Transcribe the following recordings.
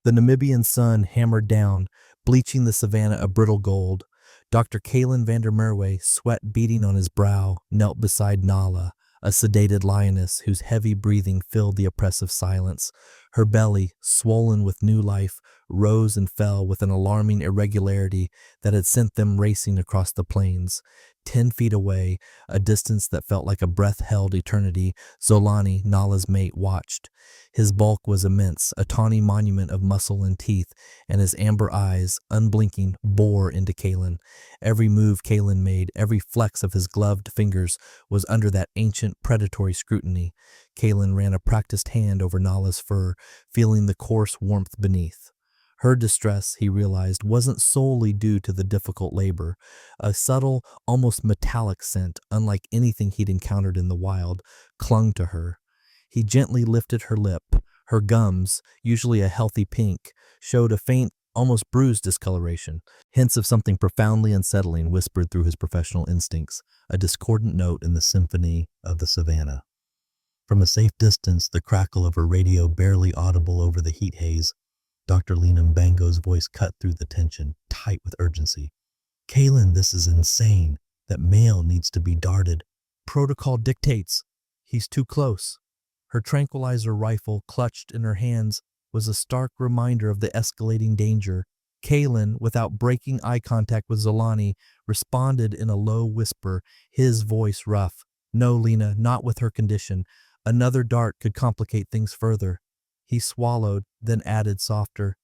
The Namibian sun hammered down, bleaching the savannah a brittle gold. Dr. Kaelen Van der Merwe, sweat beading on his brow, knelt beside Nala, a sedated lioness whose heavy breathing filled the oppressive silence. Her belly, swollen with new life, rose and fell with an alarming irregularity that had sent them racing across the plains. 10 feet away, a distance that felt like a breath-held eternity, Zolani, Nala's mate, watched. His bulk was immense, a tawny monument of muscle and teeth, and his amber eyes, unblinking, bore into Kaelen. Every move Kaelen made, every flex of his gloved fingers, was under that ancient predatory scrutiny. Kaelen ran a practiced hand over Nala's fur, feeling the coarse warmth beneath. Her distress, he realized, wasn't solely due to the difficult labor. A subtle, almost metallic scent, unlike anything he'd encountered in the wild, clung to her. He gently lifted her lip. Her gums, usually a healthy pink, showed a faint, almost bruised discoloration. Hints of something profoundly unsettling whispered through his professional instincts, a discordant note in the symphony of the savannah. From a safe distance, the crackle of her radio barely audible over the heat haze, Dr. Lena Mbango's voice cut through the tension, tight with urgency. Kaelen, this is insane. That male needs to be darted. Protocol dictates. He's too close. Her tranquilizer rifle, clutched in her hands, was a stark reminder of the escalating danger. Kaelen, without breaking eye contact with Zolani, responded in a low whisper, his voice rough. No, Lena, not with her condition. Another dart could complicate things further. He swallowed, then added softer,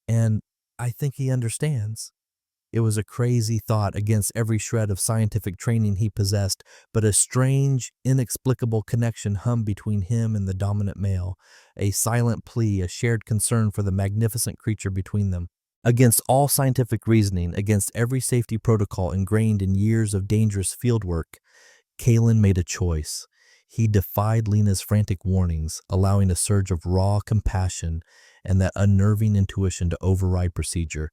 and I think he understands. It was a crazy thought against every shred of scientific training he possessed, but a strange, inexplicable connection hummed between him and the dominant male, a silent plea, a shared concern for the magnificent creature between them. Against all scientific reasoning, against every safety protocol ingrained in years of dangerous fieldwork, Kaelen made a choice. He defied Lena's frantic warnings, allowing a surge of raw compassion and that unnerving intuition to override procedure.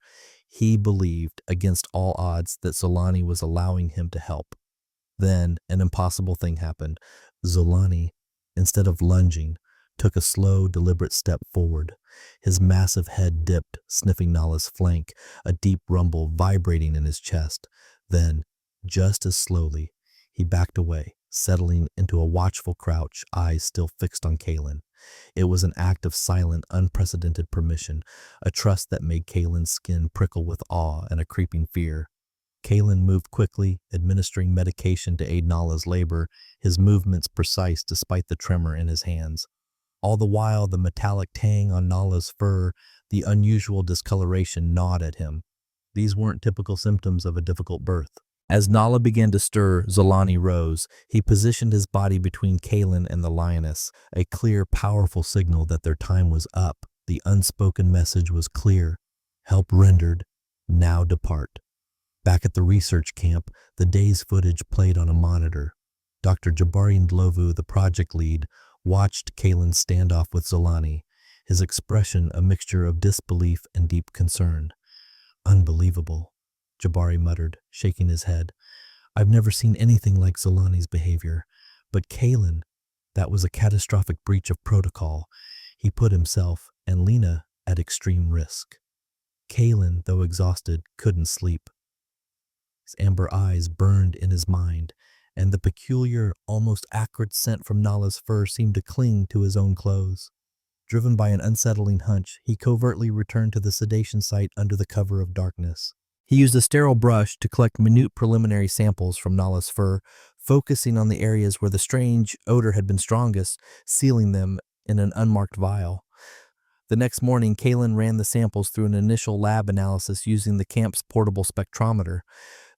He believed, against all odds, that Zolani was allowing him to help. Then an impossible thing happened. Zolani, instead of lunging, took a slow, deliberate step forward. His massive head dipped, sniffing Nala's flank, a deep rumble vibrating in his chest. Then, just as slowly, he backed away, settling into a watchful crouch, eyes still fixed on Kaelen. It was an act of silent, unprecedented permission, a trust that made Kaelen's skin prickle with awe and a creeping fear. Kaelen moved quickly, administering medication to aid Nala's labor, his movements precise despite the tremor in his hands. All the while, the metallic tang on Nala's fur, the unusual discoloration gnawed at him. These weren't typical symptoms of a difficult birth. As Nala began to stir, Zolani rose. He positioned his body between Kaelen and the lioness, a clear, powerful signal that their time was up. The unspoken message was clear. Help rendered. Now depart. Back at the research camp, the day's footage played on a monitor. Dr. Jabari Ndlovu, the project lead, watched Kaelen stand off with Zolani, his expression a mixture of disbelief and deep concern. Unbelievable, Jabari muttered, shaking his head. I've never seen anything like Zolani's behavior. But Kaelen, that was a catastrophic breach of protocol. He put himself and Lena at extreme risk. Kaelen, though exhausted, couldn't sleep. His amber eyes burned in his mind, and the peculiar, almost acrid scent from Nala's fur seemed to cling to his own clothes. Driven by an unsettling hunch, he covertly returned to the sedation site under the cover of darkness. He used a sterile brush to collect minute preliminary samples from Nala's fur, focusing on the areas where the strange odor had been strongest, sealing them in an unmarked vial. The next morning, Kaelen ran the samples through an initial lab analysis using the camp's portable spectrometer.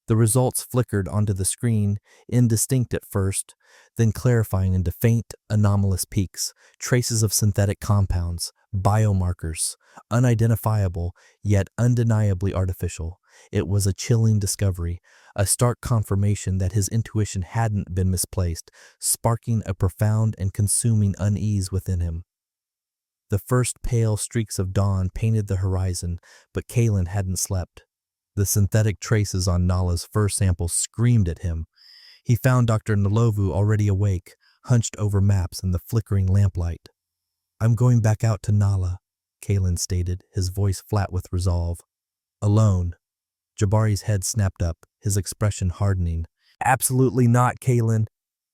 The results flickered onto the screen, indistinct at first, then clarifying into faint, anomalous peaks, traces of synthetic compounds, biomarkers, unidentifiable, yet undeniably artificial. It was a chilling discovery, a stark confirmation that his intuition hadn't been misplaced, sparking a profound and consuming unease within him. The first pale streaks of dawn painted the horizon, but Kaelen hadn't slept. The synthetic traces on Nala's fur sample screamed at him. He found Dr. Ndlovu already awake, hunched over maps in the flickering lamplight. I'm going back out to Nala. Kaelen stated, his voice flat with resolve. Alone. Jabari's head snapped up, his expression hardening. Absolutely not, Kaelen.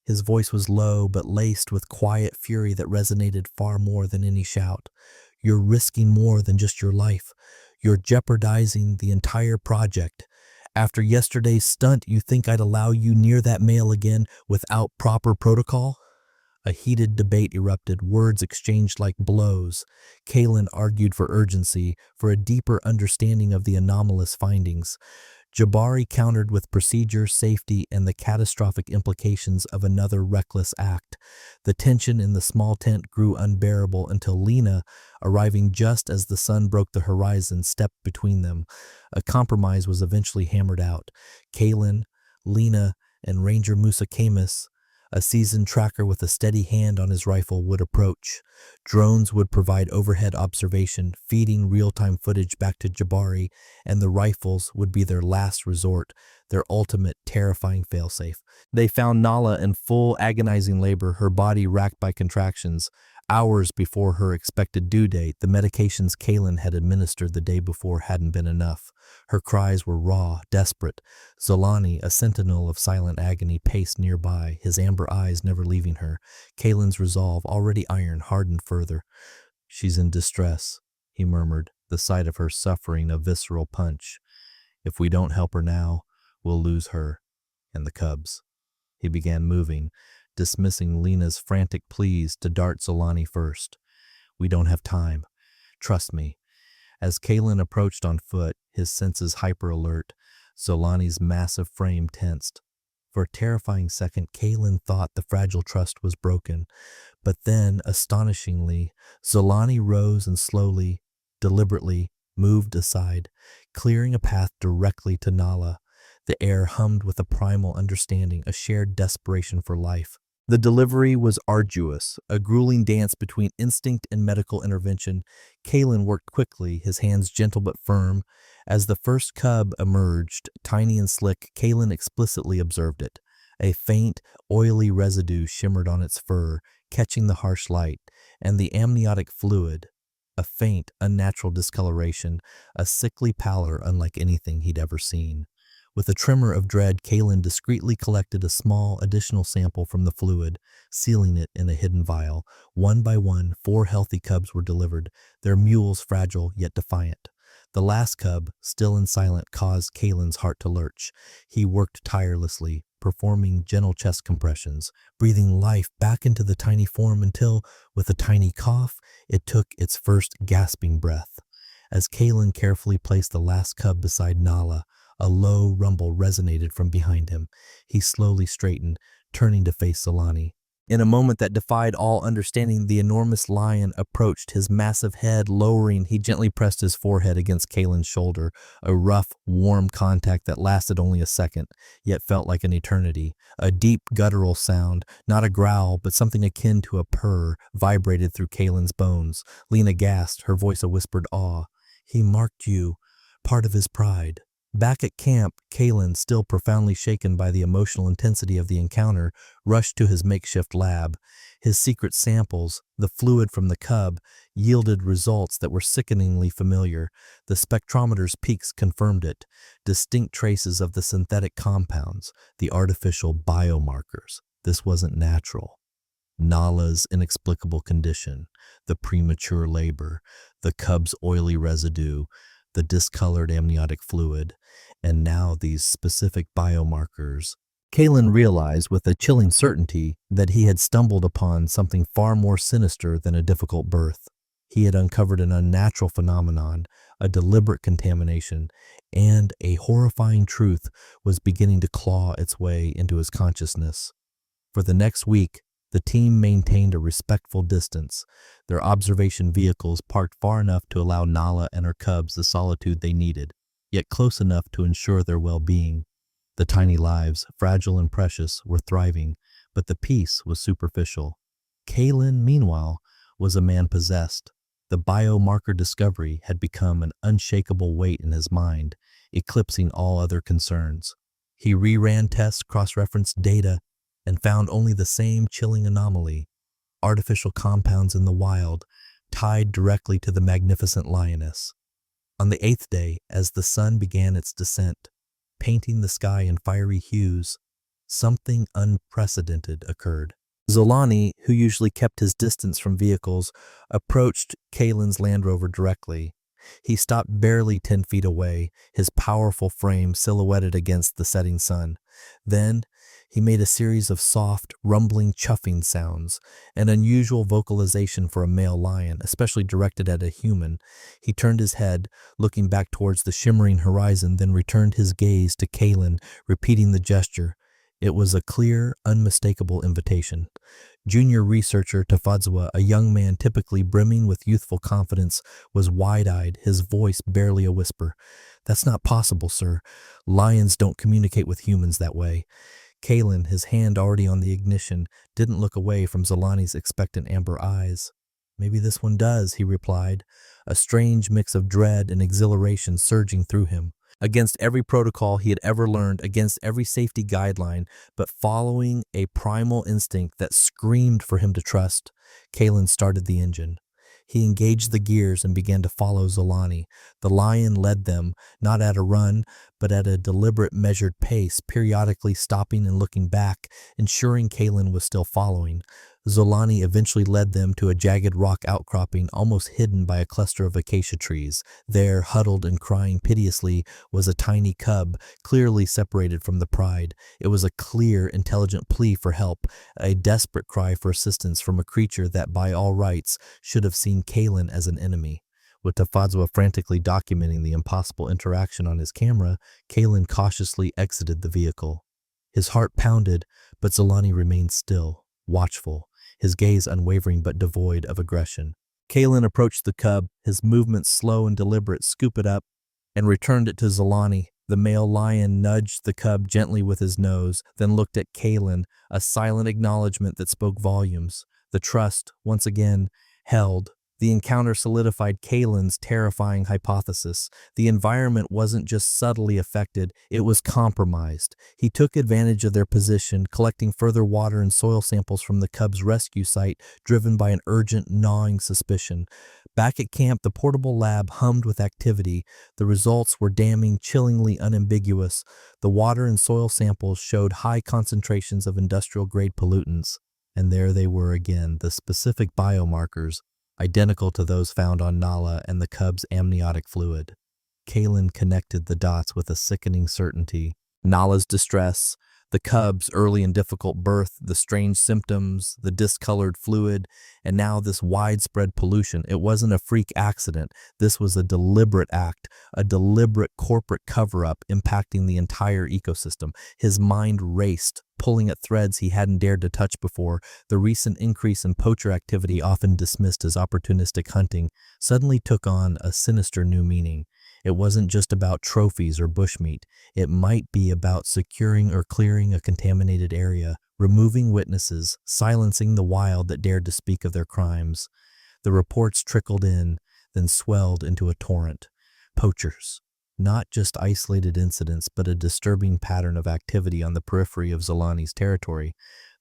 His voice was low but laced with quiet fury that resonated far more than any shout. You're risking more than just your life. You're jeopardizing the entire project. After yesterday's stunt, you think I'd allow you near that male again without proper protocol? A heated debate erupted, words exchanged like blows. Kaelen argued for urgency, for a deeper understanding of the anomalous findings. Jabari countered with procedure, safety, and the catastrophic implications of another reckless act. The tension in the small tent grew unbearable until Lena, arriving just as the sun broke the horizon, stepped between them. A compromise was eventually hammered out. Kaelen, Lena, and Ranger Musa Camus, a seasoned tracker with a steady hand on his rifle, would approach. Drones would provide overhead observation, feeding real-time footage back to Jabari, and the rifles would be their last resort, their ultimate terrifying failsafe. They found Nala in full agonizing labor, her body racked by contractions. Hours before her expected due date, the medications Kaelen had administered the day before hadn't been enough. Her cries were raw, desperate. Zolani, a sentinel of silent agony, paced nearby, his amber eyes never leaving her. Kalen's resolve, already iron, hardened further. She's in distress, he murmured, the sight of her suffering a visceral punch. If we don't help her now, we'll lose her and the cubs. He began moving, dismissing Lena's frantic pleas to dart Zolani first. We don't have time. Trust me. As Kaelen approached on foot, his senses hyper-alert, Zolani's massive frame tensed. For a terrifying second, Kaelen thought the fragile trust was broken. But then, astonishingly, Zolani rose and slowly, deliberately, moved aside, clearing a path directly to Nala. The air hummed with a primal understanding, a shared desperation for life. The delivery was arduous, a grueling dance between instinct and medical intervention. Kaelen worked quickly, his hands gentle but firm. As the first cub emerged, tiny and slick, Kaelen explicitly observed it. A faint, oily residue shimmered on its fur, catching the harsh light, and the amniotic fluid, a faint, unnatural discoloration, a sickly pallor unlike anything he'd ever seen. With a tremor of dread, Kaelen discreetly collected a small, additional sample from the fluid, sealing it in a hidden vial. One by one, 4 healthy cubs were delivered, their mules fragile yet defiant. The last cub, still and silent, caused Kalen's heart to lurch. He worked tirelessly, performing gentle chest compressions, breathing life back into the tiny form until, with a tiny cough, it took its first gasping breath. As Kaelen carefully placed the last cub beside Nala, a low rumble resonated from behind him. He slowly straightened, turning to face Zolani. In a moment that defied all understanding, the enormous lion approached, his massive head lowering. He gently pressed his forehead against Kalen's shoulder, a rough, warm contact that lasted only a second, yet felt like an eternity. A deep, guttural sound, not a growl, but something akin to a purr, vibrated through Kalen's bones. Lena gasped, her voice a whispered awe. He marked you, part of his pride. Back at camp, Kaelen, still profoundly shaken by the emotional intensity of the encounter, rushed to his makeshift lab. His secret samples, the fluid from the cub, yielded results that were sickeningly familiar. The spectrometer's peaks confirmed it. Distinct traces of the synthetic compounds, the artificial biomarkers. This wasn't natural. Nala's inexplicable condition, the premature labor, the cub's oily residue, the discolored amniotic fluid, and now these specific biomarkers. Kaelen realized with a chilling certainty that he had stumbled upon something far more sinister than a difficult birth. He had uncovered an unnatural phenomenon, a deliberate contamination, and a horrifying truth was beginning to claw its way into his consciousness. For the next week, the team maintained a respectful distance, their observation vehicles parked far enough to allow Nala and her cubs the solitude they needed, yet close enough to ensure their well-being. The tiny lives, fragile and precious, were thriving, but the peace was superficial. Kaelen, meanwhile, was a man possessed. The biomarker discovery had become an unshakable weight in his mind, eclipsing all other concerns. He reran tests, cross-referenced data, and found only the same chilling anomaly. Artificial compounds in the wild, tied directly to the magnificent lioness. On the 8th day, as the sun began its descent, painting the sky in fiery hues, something unprecedented occurred. Zolani, who usually kept his distance from vehicles, approached Kaelen's Land Rover directly. He stopped barely 10 feet away, his powerful frame silhouetted against the setting sun. Then, he made a series of soft, rumbling chuffing sounds, an unusual vocalization for a male lion, especially directed at a human. He turned his head, looking back towards the shimmering horizon, then returned his gaze to Kaelen, repeating the gesture. It was a clear, unmistakable invitation. Junior researcher Tafadzwa, a young man typically brimming with youthful confidence, was wide-eyed, his voice barely a whisper. "That's not possible, sir. Lions don't communicate with humans that way." Kaelen, his hand already on the ignition, didn't look away from Zolani's expectant amber eyes. "Maybe this one does," he replied, a strange mix of dread and exhilaration surging through him. Against every protocol he had ever learned, against every safety guideline, but following a primal instinct that screamed for him to trust, Kaelen started the engine. He engaged the gears and began to follow Zolani. The lion led them, not at a run, but at a deliberate, measured pace, periodically stopping and looking back, ensuring Kaelen was still following. Zolani eventually led them to a jagged rock outcropping almost hidden by a cluster of acacia trees. There, huddled and crying piteously, was a tiny cub, clearly separated from the pride. It was a clear, intelligent plea for help, a desperate cry for assistance from a creature that by all rights should have seen Kaelen as an enemy. With Tafadzwa frantically documenting the impossible interaction on his camera, Kaelen cautiously exited the vehicle. His heart pounded, but Zolani remained still, watchful, his gaze unwavering but devoid of aggression. Kaelen approached the cub, his movements slow and deliberate, scooped it up, and returned it to Zolani. The male lion nudged the cub gently with his nose, then looked at Kaelen, a silent acknowledgment that spoke volumes. The trust, once again, held. The encounter solidified Kaelen's terrifying hypothesis. The environment wasn't just subtly affected, it was compromised. He took advantage of their position, collecting further water and soil samples from the cub's rescue site, driven by an urgent, gnawing suspicion. Back at camp, the portable lab hummed with activity. The results were damning, chillingly unambiguous. The water and soil samples showed high concentrations of industrial-grade pollutants. And there they were again, the specific biomarkers, identical to those found on Nala and the cub's amniotic fluid. Kaelen connected the dots with a sickening certainty. Nala's distress, the cub's early and difficult birth, the strange symptoms, the discolored fluid, and now this widespread pollution. It wasn't a freak accident. This was a deliberate act, a deliberate corporate cover-up impacting the entire ecosystem. His mind raced, pulling at threads he hadn't dared to touch before. The recent increase in poacher activity, often dismissed as opportunistic hunting, suddenly took on a sinister new meaning. It wasn't just about trophies or bushmeat. It might be about securing or clearing a contaminated area, removing witnesses, silencing the wild that dared to speak of their crimes. The reports trickled in, then swelled into a torrent. Poachers. Not just isolated incidents, but a disturbing pattern of activity on the periphery of Zolani's territory.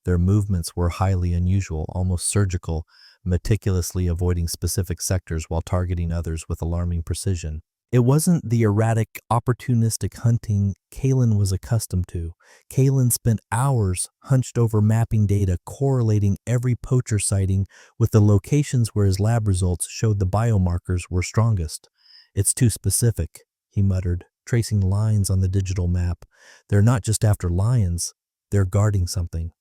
Their movements were highly unusual, almost surgical, meticulously avoiding specific sectors while targeting others with alarming precision. It wasn't the erratic, opportunistic hunting Kaelen was accustomed to. Kaelen spent hours hunched over mapping data, correlating every poacher sighting with the locations where his lab results showed the biomarkers were strongest. "It's too specific," he muttered, tracing lines on the digital map. "They're not just after lions, they're guarding something."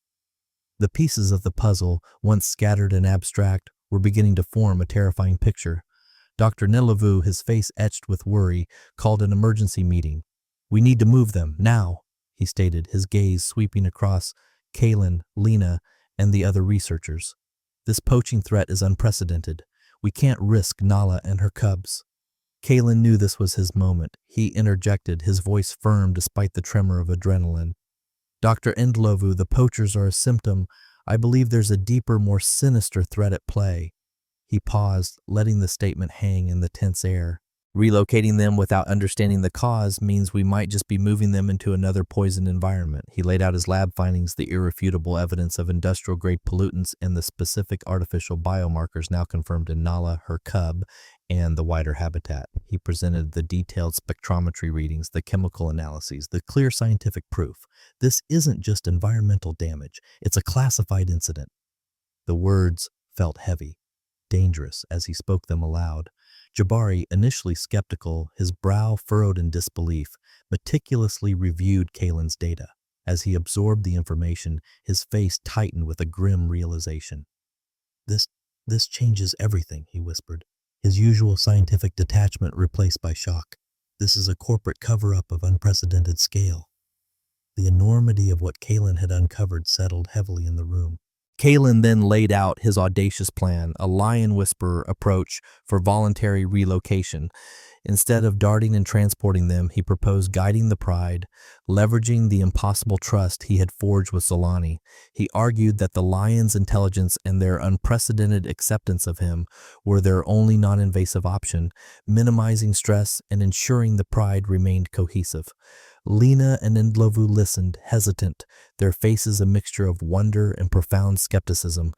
The pieces of the puzzle, once scattered and abstract, were beginning to form a terrifying picture. Dr. Nilevu, his face etched with worry, called an emergency meeting. "We need to move them, now," he stated, his gaze sweeping across Kaelen, Lena, and the other researchers. "This poaching threat is unprecedented. We can't risk Nala and her cubs." Kaelen knew this was his moment. He interjected, his voice firm despite the tremor of adrenaline. "Dr. Ndlovu, the poachers are a symptom. I believe there's a deeper, more sinister threat at play." He paused, letting the statement hang in the tense air. Relocating them without understanding the cause means we might just be moving them into another poisoned environment. He laid out his lab findings, the irrefutable evidence of industrial-grade pollutants and the specific artificial biomarkers now confirmed in Nala, her cub, and the wider habitat. He presented the detailed spectrometry readings, the chemical analyses, the clear scientific proof. This isn't just environmental damage, it's a classified incident. The words felt heavy, dangerous as he spoke them aloud. Jabari, initially skeptical, his brow furrowed in disbelief, meticulously reviewed Kaelen's data. As he absorbed the information, his face tightened with a grim realization. This changes everything, he whispered, his usual scientific detachment replaced by shock. This is a corporate cover-up of unprecedented scale. The enormity of what Kaelen had uncovered settled heavily in the room. Kaelen then laid out his audacious plan, a lion whisperer approach for voluntary relocation. Instead of darting and transporting them, he proposed guiding the pride, leveraging the impossible trust he had forged with Zolani. He argued that the lion's intelligence and their unprecedented acceptance of him were their only non-invasive option, minimizing stress and ensuring the pride remained cohesive. Lena and Ndlovu listened, hesitant, their faces a mixture of wonder and profound skepticism.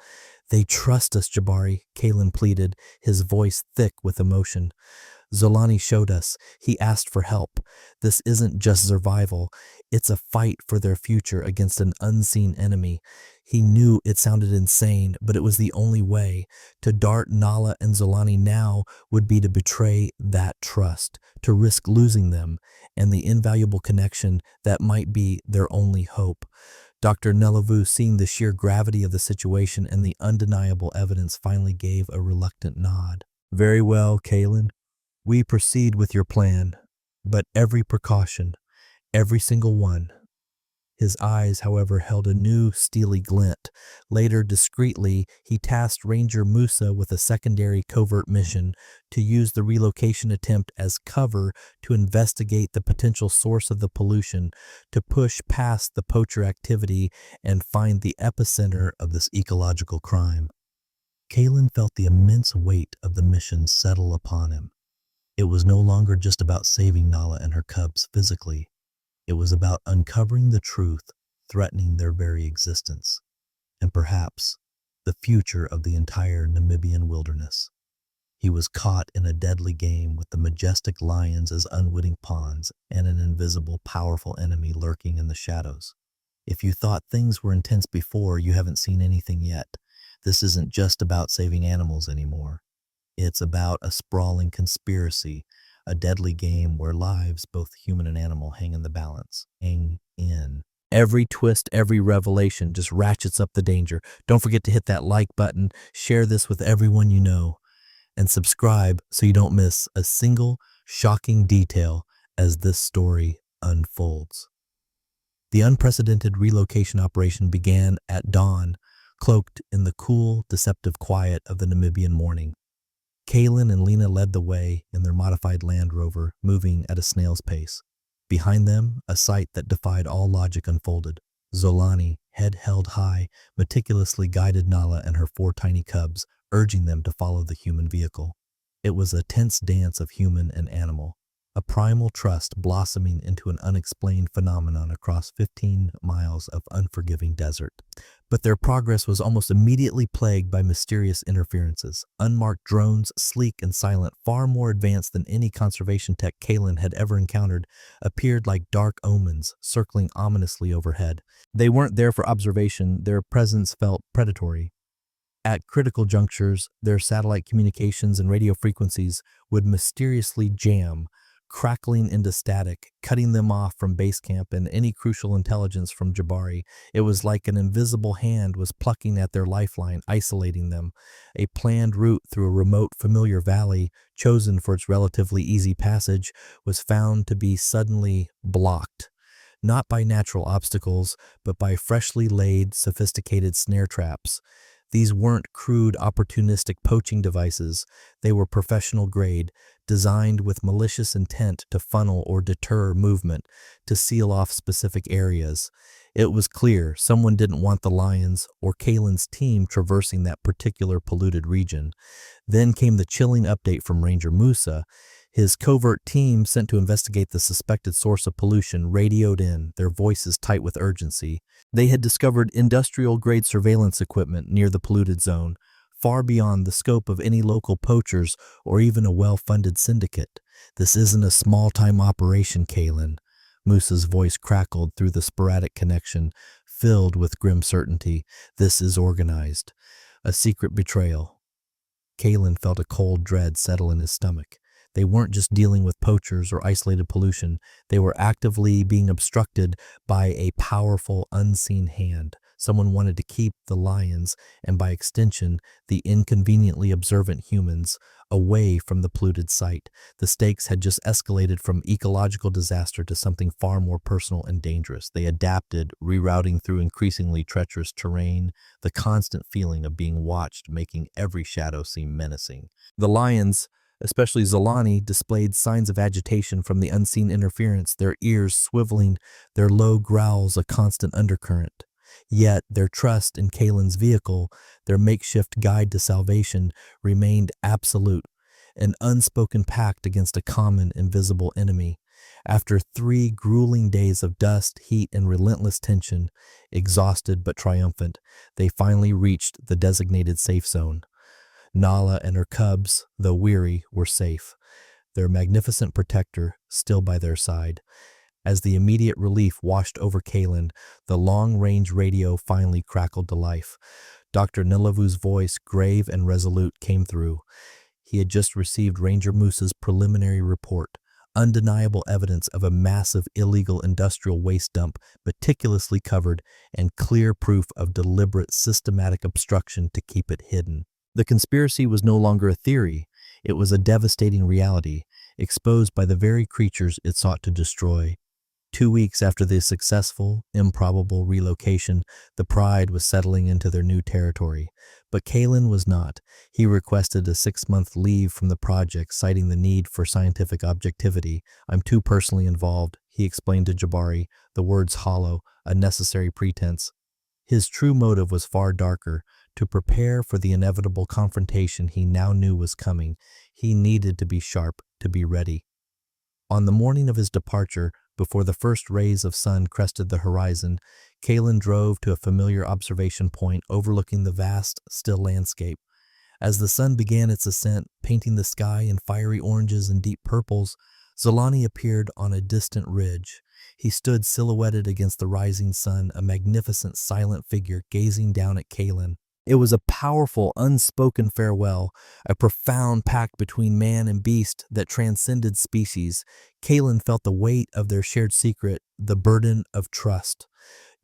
"They trust us, Jabari," Kaelen pleaded, his voice thick with emotion. "Zolani showed us. He asked for help. This isn't just survival. It's a fight for their future against an unseen enemy." He knew it sounded insane, but it was the only way. To dart Nala and Zolani now would be to betray that trust, to risk losing them, and the invaluable connection that might be their only hope. Dr. Ndlovu, seeing the sheer gravity of the situation and the undeniable evidence, finally gave a reluctant nod. "Very well, Kaelen. We proceed with your plan, but every precaution, every single one." His eyes, however, held a new steely glint. Later, discreetly, he tasked Ranger Musa with a secondary covert mission to use the relocation attempt as cover to investigate the potential source of the pollution, to push past the poacher activity and find the epicenter of this ecological crime. Kaelen felt the immense weight of the mission settle upon him. It was no longer just about saving Nala and her cubs physically. It was about uncovering the truth threatening their very existence, and perhaps the future of the entire Namibian wilderness. He was caught in a deadly game with the majestic lions as unwitting pawns and an invisible, powerful enemy lurking in the shadows. If you thought things were intense before, you haven't seen anything yet. This isn't just about saving animals anymore. It's about a sprawling conspiracy, a deadly game where lives, both human and animal, hang in the balance. Hang in. Every twist, every revelation just ratchets up the danger. Don't forget to hit that like button, share this with everyone you know, and subscribe so you don't miss a single shocking detail as this story unfolds. The unprecedented relocation operation began at dawn, cloaked in the cool, deceptive quiet of the Namibian morning. Kaelen and Lena led the way in their modified Land Rover, moving at a snail's pace. Behind them, a sight that defied all logic unfolded. Zolani, head held high, meticulously guided Nala and her 4 tiny cubs, urging them to follow the human vehicle. It was a tense dance of human and animal, a primal trust blossoming into an unexplained phenomenon across 15 miles of unforgiving desert. But their progress was almost immediately plagued by mysterious interferences. Unmarked drones, sleek and silent, far more advanced than any conservation tech Kaelen had ever encountered, appeared like dark omens, circling ominously overhead. They weren't there for observation, their presence felt predatory. At critical junctures, their satellite communications and radio frequencies would mysteriously jam, crackling into static, cutting them off from base camp and any crucial intelligence from Jabari. It was like an invisible hand was plucking at their lifeline, isolating them. A planned route through a remote, familiar valley, chosen for its relatively easy passage, was found to be suddenly blocked. Not by natural obstacles, but by freshly laid, sophisticated snare traps. These weren't crude, opportunistic poaching devices. They were professional grade, designed with malicious intent to funnel or deter movement, to seal off specific areas. It was clear someone didn't want the lions or Kaelen's team traversing that particular polluted region. Then came the chilling update from Ranger Musa. His covert team, sent to investigate the suspected source of pollution, radioed in, their voices tight with urgency. They had discovered industrial-grade surveillance equipment near the polluted zone, far beyond the scope of any local poachers or even a well-funded syndicate. "This isn't a small-time operation, Kaelen." Musa's voice crackled through the sporadic connection, filled with grim certainty. "This is organized. A secret betrayal." Kaelen felt a cold dread settle in his stomach. They weren't just dealing with poachers or isolated pollution. They were actively being obstructed by a powerful, unseen hand. Someone wanted to keep the lions, and by extension, the inconveniently observant humans, away from the polluted site. The stakes had just escalated from ecological disaster to something far more personal and dangerous. They adapted, rerouting through increasingly treacherous terrain, the constant feeling of being watched making every shadow seem menacing. The lions, especially Zolani, displayed signs of agitation from the unseen interference, their ears swiveling, their low growls a constant undercurrent. Yet their trust in Kaelen's vehicle, their makeshift guide to salvation, remained absolute, an unspoken pact against a common, invisible enemy. After 3 grueling days of dust, heat, and relentless tension, exhausted but triumphant, they finally reached the designated safe zone. Nala and her cubs, though weary, were safe, their magnificent protector still by their side. As the immediate relief washed over Kaelen, the long-range radio finally crackled to life. Dr. Nilavu's voice, grave and resolute, came through. He had just received Ranger Musa's preliminary report, undeniable evidence of a massive illegal industrial waste dump meticulously covered and clear proof of deliberate, systematic obstruction to keep it hidden. The conspiracy was no longer a theory. It was a devastating reality, exposed by the very creatures it sought to destroy. 2 weeks after the successful, improbable relocation, the Pride was settling into their new territory. But Kaelen was not. He requested a 6-month leave from the project, citing the need for scientific objectivity. "I'm too personally involved," he explained to Jabari, the words hollow, a necessary pretense. His true motive was far darker. To prepare for the inevitable confrontation he now knew was coming, he needed to be sharp, to be ready. On the morning of his departure, before the first rays of sun crested the horizon, Kaelen drove to a familiar observation point overlooking the vast, still landscape. As the sun began its ascent, painting the sky in fiery oranges and deep purples, Zolani appeared on a distant ridge. He stood silhouetted against the rising sun, a magnificent, silent figure gazing down at Kaelen. It was a powerful, unspoken farewell, a profound pact between man and beast that transcended species. Kaelen felt the weight of their shared secret, the burden of trust.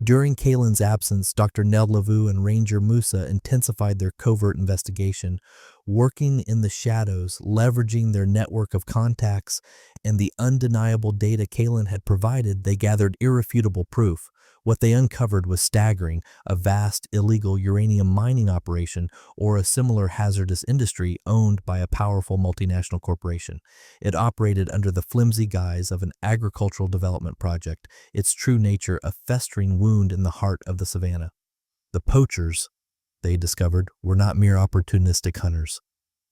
During Kaelen's absence, Dr. Nilavu and Ranger Musa intensified their covert investigation, working in the shadows, leveraging their network of contacts and the undeniable data Kaelen had provided. They gathered irrefutable proof. What they uncovered was staggering: a vast illegal uranium mining operation or a similar hazardous industry owned by a powerful multinational corporation. It operated under the flimsy guise of an agricultural development project, its true nature a festering wound in the heart of the savannah. The poachers, they discovered, were not mere opportunistic hunters.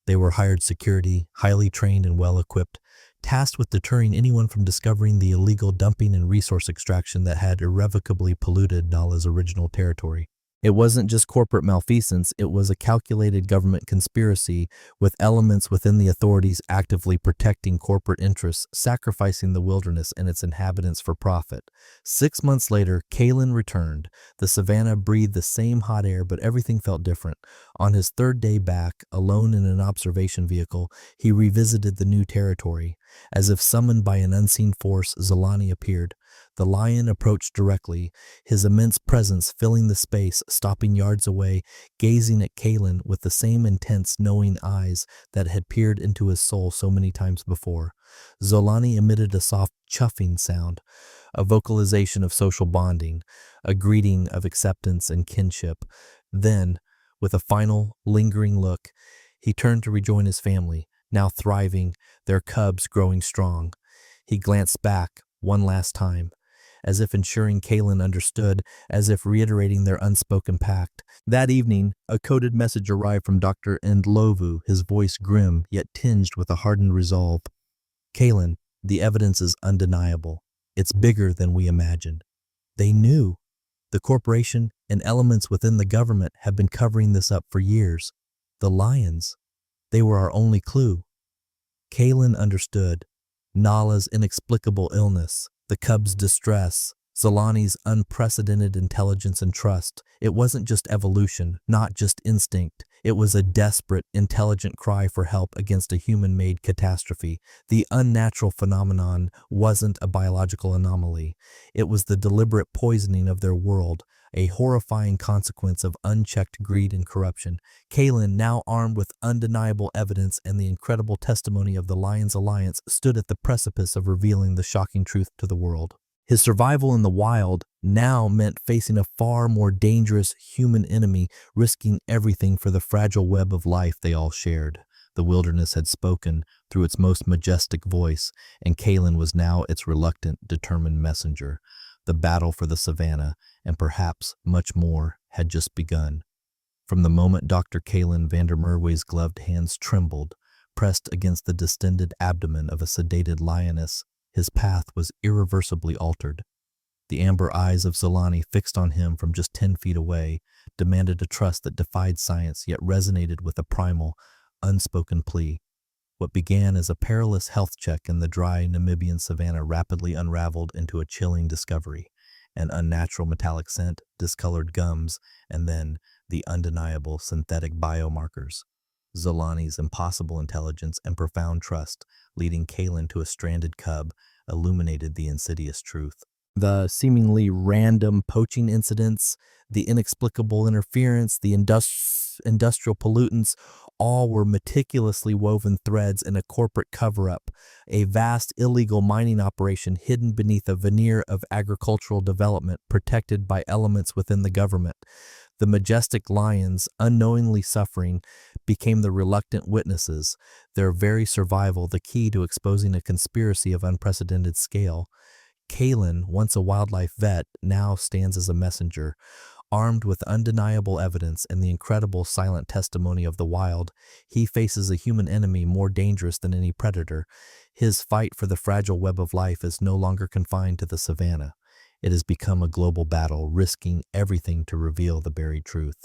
They were hired security, highly trained and well-equipped, tasked with deterring anyone from discovering the illegal dumping and resource extraction that had irrevocably polluted Nala's original territory. It wasn't just corporate malfeasance, it was a calculated government conspiracy with elements within the authorities actively protecting corporate interests, sacrificing the wilderness and its inhabitants for profit. 6 months later, Kaelen returned. The savannah breathed the same hot air, but everything felt different. On his 3rd day back, alone in an observation vehicle, he revisited the new territory. As if summoned by an unseen force, Zolani appeared. The lion approached directly, his immense presence filling the space, stopping yards away, gazing at Kaelen with the same intense, knowing eyes that had peered into his soul so many times before. Zolani emitted a soft chuffing sound, a vocalization of social bonding, a greeting of acceptance and kinship. Then, with a final, lingering look, he turned to rejoin his family, now thriving, their cubs growing strong. He glanced back one last time, as if ensuring Kaelen understood, as if reiterating their unspoken pact. That evening, a coded message arrived from Dr. Ndlovu, his voice grim, yet tinged with a hardened resolve. Kaelen, the evidence is undeniable. It's bigger than we imagined. They knew. The corporation and elements within the government have been covering this up for years. The lions, they were our only clue. Kaelen understood Nala's inexplicable illness, the cub's distress, Zolani's unprecedented intelligence and trust. It wasn't just evolution, not just instinct. It was a desperate, intelligent cry for help against a human-made catastrophe. The unnatural phenomenon wasn't a biological anomaly. It was the deliberate poisoning of their world, a horrifying consequence of unchecked greed and corruption. Kaelen, now armed with undeniable evidence and the incredible testimony of the Lions Alliance, stood at the precipice of revealing the shocking truth to the world. His survival in the wild now meant facing a far more dangerous human enemy, risking everything for the fragile web of life they all shared. The wilderness had spoken through its most majestic voice, and Kaelen was now its reluctant, determined messenger. The battle for the savannah, and perhaps much more, had just begun. From the moment Dr. Kaelen Van der Merwe's gloved hands trembled, pressed against the distended abdomen of a sedated lioness, his path was irreversibly altered. The amber eyes of Zolani, fixed on him from just 10 feet away, demanded a trust that defied science yet resonated with a primal, unspoken plea. What began as a perilous health check in the dry Namibian savannah rapidly unraveled into a chilling discovery: an unnatural metallic scent, discolored gums, and then the undeniable synthetic biomarkers. Zolani's impossible intelligence and profound trust, leading Kaelen to a stranded cub, illuminated the insidious truth. The seemingly random poaching incidents, the inexplicable interference, the industrial pollutants, all were meticulously woven threads in a corporate cover-up, a vast illegal mining operation hidden beneath a veneer of agricultural development protected by elements within the government. The majestic lions, unknowingly suffering, became the reluctant witnesses, their very survival the key to exposing a conspiracy of unprecedented scale. Kaelen, once a wildlife vet, now stands as a messenger. Armed with undeniable evidence and the incredible silent testimony of the wild, he faces a human enemy more dangerous than any predator. His fight for the fragile web of life is no longer confined to the savannah. It has become a global battle, risking everything to reveal the buried truth.